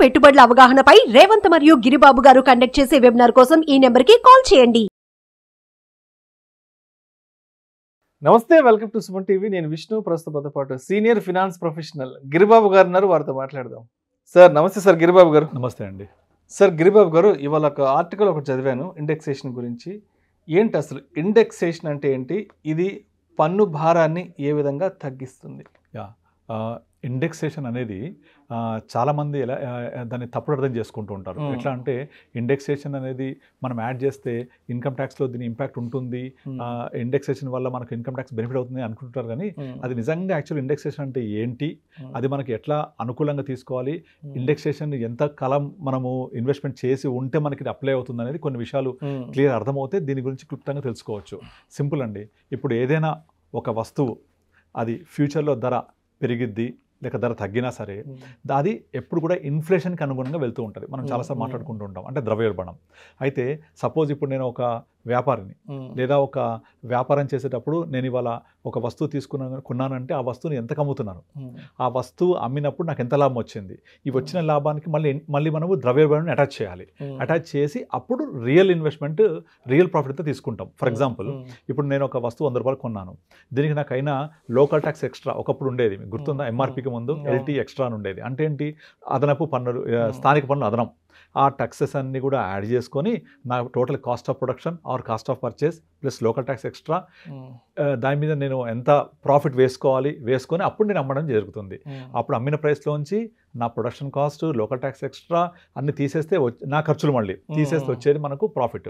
పెట్టుబడుల అవగాహనపై రేవంత్ మరియు గిరిబాబు గారు కండక్ట్ చేసే వెబినార్ కోసం ఈ నెంబర్కి కాల్ చేయండి. నమస్తే, వెల్కమ్ టు సుమన్ టీవీ. నేను విష్ణు. ప్రస్తుతంతో పాటు సీనియర్ ఫినాన్స్ ప్రొఫెషనల్ గిరిబాబు గారు ఉన్నారు, వారితో మాట్లాడదాం. సార్ నమస్తే. సార్ గిరిబాబు గారు. నమస్తే అండి. సార్ గిరిబాబు గారు, ఇవాళ ఒక ఆర్టికల్ ఒకటి చదివాను ఇండెక్సేషన్ గురించి. ఏంటి అసలు ఇండెక్సేషన్ అంటే ఏంటి? ఇది పన్ను భారాన్ని ఏ విధంగా తగ్గిస్తుంది? ఇండెక్సేషన్ అనేది చాలామంది దాన్ని తప్పుడు అర్థం చేసుకుంటూ ఉంటారు. ఎట్లా అంటే ఇండెక్సేషన్ అనేది మనం యాడ్ చేస్తే ఇన్కమ్ ట్యాక్స్లో దీని ఇంపాక్ట్ ఉంటుంది, ఇండెక్సేషన్ వల్ల మనకు ఇన్కమ్ ట్యాక్స్ బెనిఫిట్ అవుతుంది అనుకుంటారు. కానీ అది నిజంగా యాక్చువల్ ఇండెక్సేషన్ అంటే ఏంటి, అది మనకి ఎట్లా అనుకూలంగా తీసుకోవాలి, ఇండెక్సేషన్ ఎంత కాలం మనము ఇన్వెస్ట్మెంట్ చేసి ఉంటే మనకి అప్లై అవుతుంది అనేది కొన్ని విషయాలు క్లియర్ అర్థమవుతే దీని గురించి క్లుప్తంగా తెలుసుకోవచ్చు. సింపుల్ అండి. ఇప్పుడు ఏదైనా ఒక వస్తువు అది ఫ్యూచర్లో ధర పెరిగిద్ది లేక ధర తగ్గినా సరే అది ఎప్పుడు కూడా ఇన్ఫ్లేషన్కి అనుగుణంగా వెళ్తూ ఉంటుంది. మనం చాలాసార్లు మాట్లాడుకుంటూ ఉంటాం, అంటే ద్రవ్యోల్బణం. అయితే సపోజ్ ఇప్పుడు నేను ఒక వ్యాపారిని లేదా ఒక వ్యాపారం చేసేటప్పుడు నేను ఇవాళ ఒక వస్తువు కొన్నానంటే ఆ వస్తువుని ఎంతకు అమ్ముతున్నాను, ఆ వస్తువు అమ్మినప్పుడు నాకు ఎంత లాభం వచ్చింది, ఈ వచ్చిన లాభానికి మళ్ళీ మనము ద్రవ్యోల్బణాన్ని అటాచ్ చేయాలి. అటాచ్ చేసి అప్పుడు రియల్ ఇన్వెస్ట్మెంట్, రియల్ ప్రాఫిట్తో తీసుకుంటాం. ఫర్ ఎగ్జాంపుల్, ఇప్పుడు నేను ఒక వస్తువు 100 రూపాయలు కొన్నాను, దీనికి నాకైనా లోకల్ ట్యాక్స్ ఎక్స్ట్రా ఒకప్పుడు ఉండేది, మీకు గుర్తుందా? ఎంఆర్పీకి ముందు ఎల్టీ ఎక్స్ట్రా అని ఉండేది. అంటే ఏంటి? అదనపు పన్నులు, స్థానిక పన్నులు అదనం. ఆ టెక్సెస్ అన్ని కూడా యాడ్ చేసుకొని నా total cost of production or cost of purchase plus local tax extra, దాని మీద నేను ఎంత ప్రాఫిట్ వేసుకొని అప్పుడు నేను అమ్మడం జరుగుతుంది. అప్పుడు అమ్మిన ప్రైస్లోంచి నా production cost, local tax extra అన్ని తీసేస్తే నా ఖర్చులు మళ్ళీ తీసేస్తే వచ్చేది మనకు ప్రాఫిట్.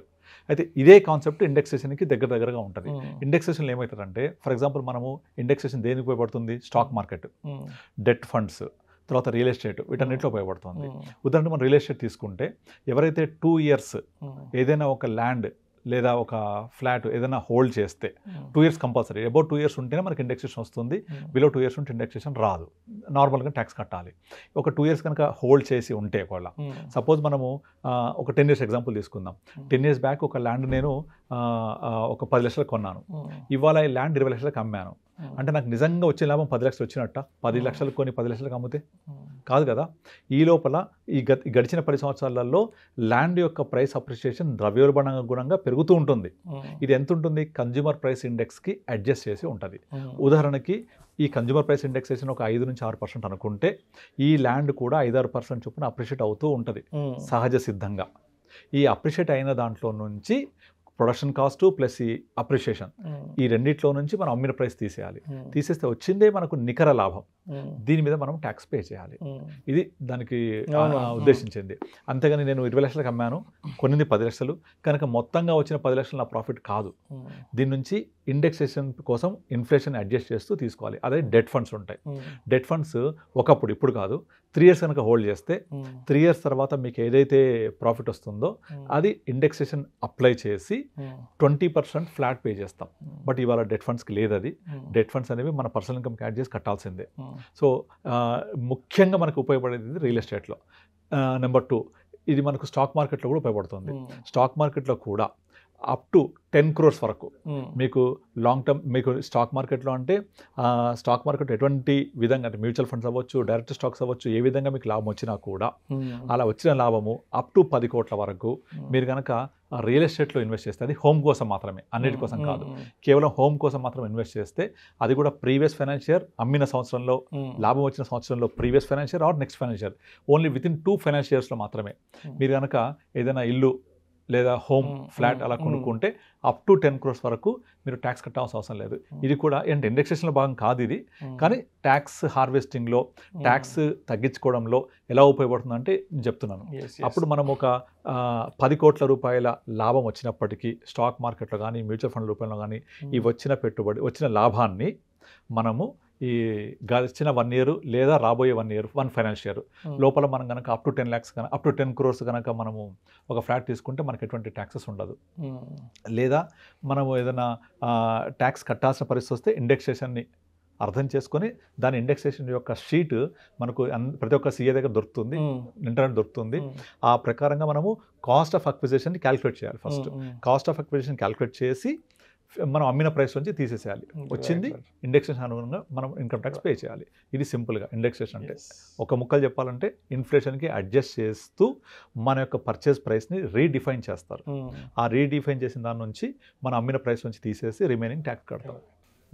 అయితే ఇదే కాన్సెప్ట్ ఇండెక్సేషన్కి దగ్గరగా ఉంటుంది. ఇండెక్సేషన్లో ఏమవుతుందంటే, ఫర్ ఎగ్జాంపుల్ మనము ఇండెక్సేషన్ దేనికి ఉపయోగపడుతుంది? స్టాక్ మార్కెట్, డెట్ ఫండ్స్, తర్వాత రియల్ ఎస్టేట్, వీటన్నిటిలో ఉపయోగపడుతుంది. ఉదాహరణకు మనం రియల్ ఎస్టేట్ తీసుకుంటే, ఎవరైతే 2 years ఏదైనా ఒక ల్యాండ్ లేదా ఒక ఫ్లాట్ ఏదైనా హోల్డ్ చేస్తే 2 years కంపల్సరీ, అబౌట్ 2 years ఉంటేనే మనకి ఇండెక్సేషన్ వస్తుంది. బిలో 2 years ఉంటే ఇండెక్సేషన్ రాదు, నార్మల్గా ట్యాక్స్ కట్టాలి. ఒక 2 years కనుక హోల్డ్ చేసి ఉంటే కూడా, సపోజ్ మనము ఒక 10 years ఎగ్జాంపుల్ తీసుకుందాం. 10 years బ్యాక్ ఒక ల్యాండ్ నేను ఒక 10 లక్షలకు కొన్నాను, ఇవాళ ఈ ల్యాండ్ 20 లక్షలకు అమ్మాను. అంటే నాకు నిజంగా వచ్చే లాభం 10 లక్షలు వచ్చినట్ట? 10 లక్షలకు కొని 10 లక్షలకు అమ్మితే కాదు కదా. ఈ లోపల ఈ గడిచిన 10 సంవత్సరాలలో ల్యాండ్ యొక్క ప్రైస్ అప్రిషియేషన్ ద్రవ్యోల్బణానుగుణంగా పెరుగుతూ ఉంటుంది. ఇది ఎంత ఉంటుంది? కన్జ్యూమర్ ప్రైస్ ఇండెక్స్కి అడ్జస్ట్ చేసి ఉంటుంది. ఉదాహరణకి ఈ కన్జ్యూమర్ ప్రైస్ ఇండెక్సేషన్ ఒక 5 నుంచి 6% అనుకుంటే, ఈ ల్యాండ్ కూడా 5-6% చొప్పున అప్రిషియేట్ అవుతూ ఉంటుంది సహజ సిద్ధంగా. ఈ అప్రిషియేట్ అయిన దాంట్లో నుంచి ప్రొడక్షన్ కాస్ట్ ప్లస్ ఈ అప్రిషియేషన్, ఈ రెండిట్లో నుంచి మనం అమ్మిన ప్రైస్ తీసేయాలి. తీసేస్తే వచ్చిందే మనకు నికర లాభం. దీని మీద మనం ట్యాక్స్ పే చేయాలి. ఇది దానికి ఉద్దేశించింది. అంతేగాని నేను 20 లక్షలకు అమ్మాను, కొన్నింది 10 లక్షలు కనుక మొత్తంగా వచ్చిన 10 లక్షలు నా ప్రాఫిట్ కాదు. దీని నుంచి ఇండెక్సేషన్ కోసం ఇన్ఫ్లేషన్ అడ్జస్ట్ చేస్తూ తీసుకోవాలి. అదే డెట్ ఫండ్స్ ఉంటాయి. డెట్ ఫండ్స్ ఒకప్పుడు, ఇప్పుడు కాదు, 3 years కనుక హోల్డ్ చేస్తే 3 years తర్వాత మీకు ఏదైతే ప్రాఫిట్ వస్తుందో అది ఇండెక్సేషన్ అప్లై చేసి 20% ఫ్లాట్ పే చేస్తాం. బట్ ఇవాళ డెట్ ఫండ్స్కి లేదు అది. డెట్ ఫండ్స్ అనేవి మన పర్సనల్ ఇన్కమ్కి యాడ్ చేసి కట్టాల్సిందే. సో ముఖ్యంగా మనకు ఉపయోగపడేది రియల్ ఎస్టేట్లో. నెంబర్ 2, ఇది మనకు స్టాక్ మార్కెట్లో కూడా ఉపయోగపడుతుంది. స్టాక్ మార్కెట్లో కూడా అప్ టు 10 crores వరకు మీకు లాంగ్ టర్మ్, మీకు స్టాక్ మార్కెట్లో అంటే స్టాక్ మార్కెట్ ఎటువంటి విధంగా, అంటే మ్యూచువల్ ఫండ్స్ అవ్వచ్చు, డైరెక్ట్ స్టాక్స్ అవ్వచ్చు, ఏ విధంగా మీకు లాభం వచ్చినా కూడా అలా వచ్చిన లాభము అప్ టు 10 crores వరకు మీరు కనుక రియల్ ఎస్టేట్లో ఇన్వెస్ట్ చేస్తే, అది హోమ్ కోసం మాత్రమే, అన్నిటి కోసం కాదు, కేవలం హోమ్ కోసం మాత్రం ఇన్వెస్ట్ చేస్తే, అది కూడా ప్రీవియస్ ఫైనాన్షియర్ అమ్మిన సంవత్సరంలో, లాభం వచ్చిన సంవత్సరంలో previous financier or next financier, only within 2 financial yearsలో మాత్రమే మీరు కనుక ఏదైనా ఇల్లు లేదా హోమ్ ఫ్లాట్ అలా కొనుక్కుంటే అప్ టు 10 crores వరకు మీరు ట్యాక్స్ కట్టాల్సిన అవసరం లేదు. ఇది కూడా ఏంటి, ఇండెక్సేషన్లో భాగం కాదు ఇది, కానీ ట్యాక్స్ హార్వెస్టింగ్లో, ట్యాక్స్ తగ్గించుకోవడంలో ఎలా ఉపయోగపడుతుందంటే చెప్తున్నాను. అప్పుడు మనం ఒక 10 crores రూపాయల లాభం వచ్చినప్పటికీ స్టాక్ మార్కెట్లో కానీ మ్యూచువల్ ఫండ్ రూపంలో కానీ ఈ వచ్చిన లాభాన్ని మనము ఈ గడిచిన 1 year లేదా రాబోయే 1 year, 1 financial year లోపల మనం కనుక up to 10 lakhs up to 10 crores కనుక మనము ఒక ఫ్లాట్ తీసుకుంటే మనకి ఎటువంటి ట్యాక్సెస్ ఉండదు. లేదా మనము ఏదైనా ట్యాక్స్ కట్టాల్సిన పరిస్థితి వస్తే ఇండెక్సేషన్ని అర్థం చేసుకొని దాని ఇండెక్సేషన్ యొక్క షీట్ మనకు ప్రతి ఒక్క సీఏ దగ్గర దొరుకుతుంది, ఇంటర్నెట్ దొరుకుతుంది. ఆ ప్రకారంగా మనము కాస్ట్ ఆఫ్ అక్విజిషన్ క్యాలిక్యులేట్ చేయాలి. First cost of acquisition calculate చేసి మనం అమ్మిన ప్రైస్ నుంచి తీసేసేయాలి. వచ్చింది ఇండెక్సేషన్ అనుగుణంగా మనం ఇన్కమ్ ట్యాక్స్ పే చేయాలి. ఇది సింపుల్గా ఇండెక్సేషన్ అంటే. ఒక ముక్కలు చెప్పాలంటే ఇన్ఫ్లేషన్కి అడ్జస్ట్ చేస్తూ మన యొక్క పర్చేస్ ప్రైస్ని రీడిఫైన్ చేస్తారు. ఆ రీడిఫైన్ చేసిన దాని నుంచి మనం అమ్మిన ప్రైస్ నుంచి తీసేసి రిమైనింగ్ ట్యాక్స్ కడతాం.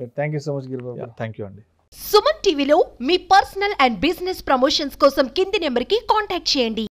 Thank you so much Giribabu. Thank you అండి. సుమన్ టీవీలో మీ పర్సనల్ అండ్ బిజినెస్ ప్రమోషన్స్ కోసం కింది నెంబర్కి కాంటాక్ట్ చేయండి.